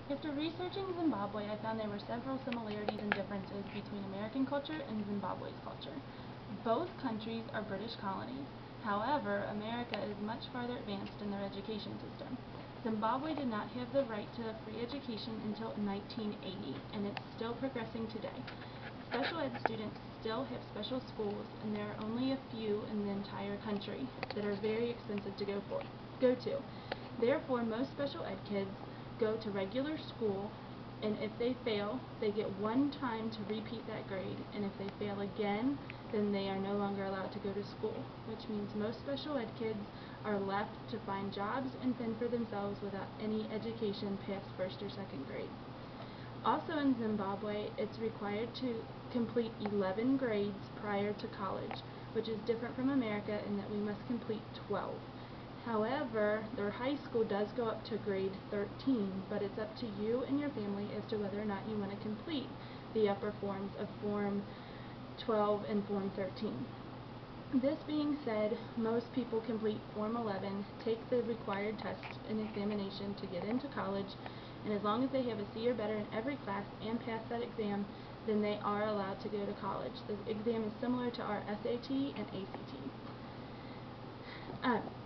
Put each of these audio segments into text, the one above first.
After researching Zimbabwe, I found there were several similarities and differences between American culture and Zimbabwe's culture. Both countries are British colonies. However, America is much farther advanced in their education system. Zimbabwe did not have the right to free education until 1980, and it's still progressing today. Special ed students still have special schools, and there are only a few in the entire country that are very expensive to go to. Therefore, most special ed kids go to regular school, and if they fail, they get one time to repeat that grade, and if they fail again, then they are no longer allowed to go to school, which means most special ed kids are left to find jobs and fend for themselves without any education past first or second grade. Also in Zimbabwe, it's required to complete 11 grades prior to college, which is different from America in that we must complete 12. However, their high school does go up to grade 13, but it's up to you and your family as to whether or not you want to complete the upper forms of Form 12 and Form 13. This being said, most people complete Form 11, take the required test and examination to get into college, and as long as they have a C or better in every class and pass that exam, then they are allowed to go to college. The exam is similar to our SAT and ACT.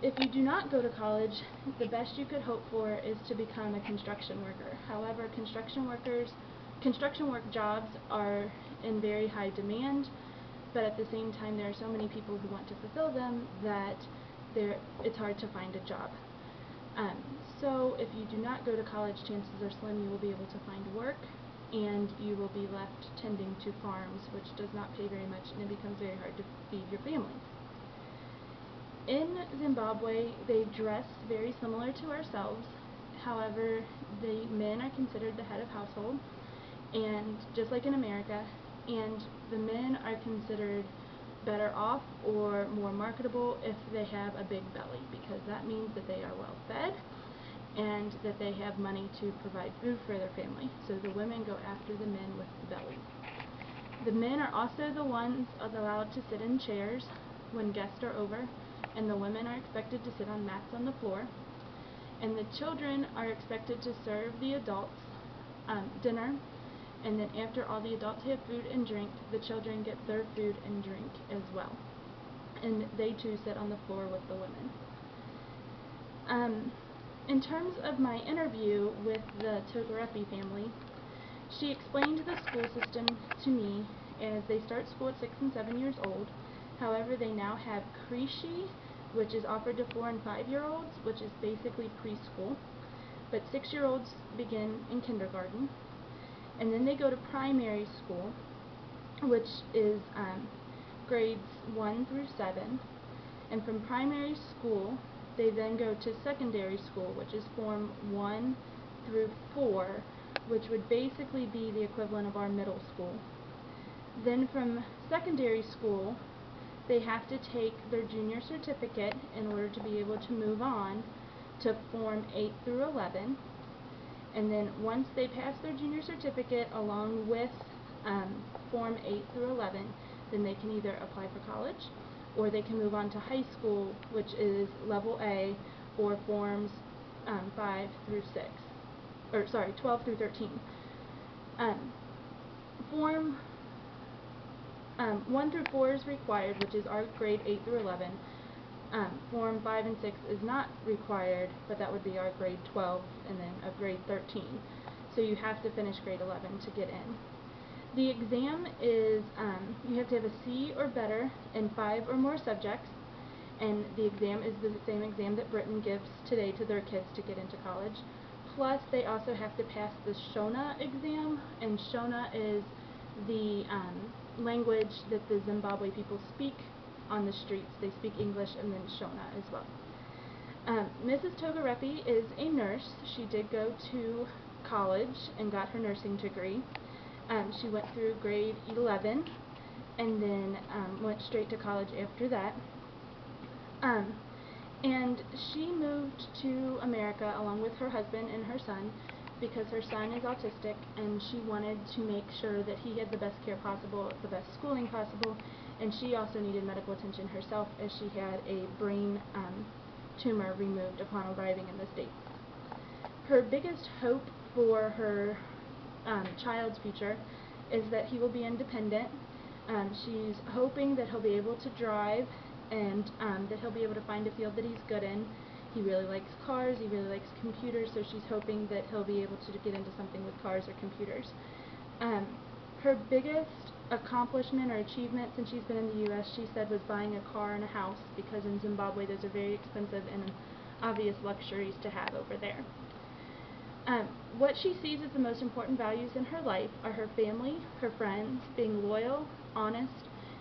If you do not go to college, the best you could hope for is to become a construction worker. However, construction work jobs are in very high demand, but at the same time there are so many people who want to fulfill them that it's hard to find a job. So if you do not go to college, chances are slim you will be able to find work, and you will be left tending to farms, which does not pay very much, and it becomes very hard to feed your family. In Zimbabwe, they dress very similar to ourselves. However, the men are considered the head of household, and just like in America, and the men are considered better off or more marketable if they have a big belly, because that means that they are well fed and that they have money to provide food for their family. So the women go after the men with the bellies. The men are also the ones allowed to sit in chairs when guests are over, and the women are expected to sit on mats on the floor, and the children are expected to serve the adults dinner, and then after all the adults have food and drink, the children get their food and drink as well, and they too sit on the floor with the women. In terms of my interview with the Togarepi family, she explained the school system to me as they start school at 6 and 7 years old. However, they now have creche, which is offered to 4 and 5-year-olds, which is basically preschool. But 6-year-olds begin in kindergarten. And then they go to primary school, which is grades 1 through 7. And from primary school, they then go to secondary school, which is Form 1 through 4, which would basically be the equivalent of our middle school. Then from secondary school, they have to take their junior certificate in order to be able to move on to Form 8 through 11. And then once they pass their junior certificate along with Form 8 through 11, then they can either apply for college or they can move on to high school, which is Level A, or Forms 5 through 6. 12 through 13. Form 1 through 4 is required, which is our grade 8 through 11. Form 5 and 6 is not required, but that would be our grade 12 and then a grade 13. So you have to finish grade 11 to get in. The exam is, you have to have a C or better in 5 or more subjects, and the exam is the same exam that Britain gives today to their kids to get into college. Plus, they also have to pass the Shona exam, and Shona is the language that the Zimbabwe people speak on the streets. They speak English and then Shona as well. Mrs. Togarepi is a nurse. She did go to college and got her nursing degree. She went through grade 11 and then went straight to college after that. And she moved to America along with her husband and her son because her son is autistic, and she wanted to make sure that he had the best care possible, the best schooling possible, and she also needed medical attention herself as she had a brain tumor removed upon arriving in the States. Her biggest hope for her child's future is that he will be independent. She's hoping that he'll be able to drive and that he'll be able to find a field that he's good in. He really likes cars, he really likes computers, so she's hoping that he'll be able to get into something with cars or computers. Her biggest accomplishment or achievement since she's been in the U.S., she said, was buying a car and a house, because in Zimbabwe those are very expensive and obvious luxuries to have over there. What she sees as the most important values in her life are her family, her friends, being loyal, honest,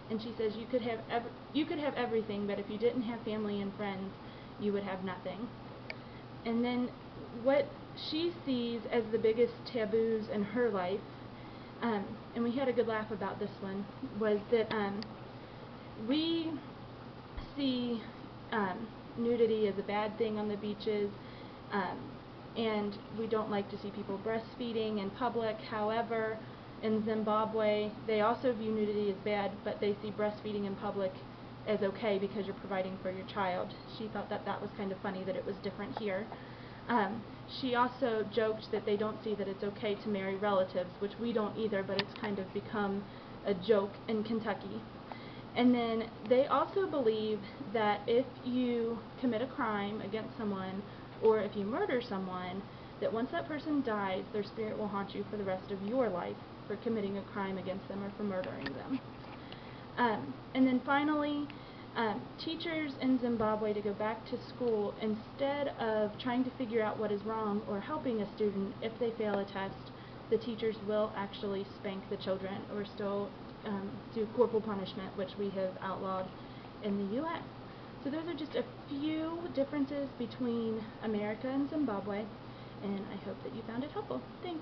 and she says you could have everything, but if you didn't have family and friends, you would have nothing. And then what she sees as the biggest taboos in her life, and we had a good laugh about this one, was that we see nudity as a bad thing on the beaches, and we don't like to see people breastfeeding in public. However, in Zimbabwe, they also view nudity as bad, but they see breastfeeding in public as okay because you're providing for your child. She thought that that was kind of funny that it was different here. She also joked that they don't see that it's okay to marry relatives, which we don't either, but it's kind of become a joke in Kentucky. And then they also believe that if you commit a crime against someone, or if you murder someone, that once that person dies, their spirit will haunt you for the rest of your life for committing a crime against them or for murdering them. And then finally, teachers in Zimbabwe, to go back to school, instead of trying to figure out what is wrong or helping a student, if they fail a test, the teachers will actually spank the children or still do corporal punishment, which we have outlawed in the U.S. So those are just a few differences between America and Zimbabwe, and I hope that you found it helpful. Thanks.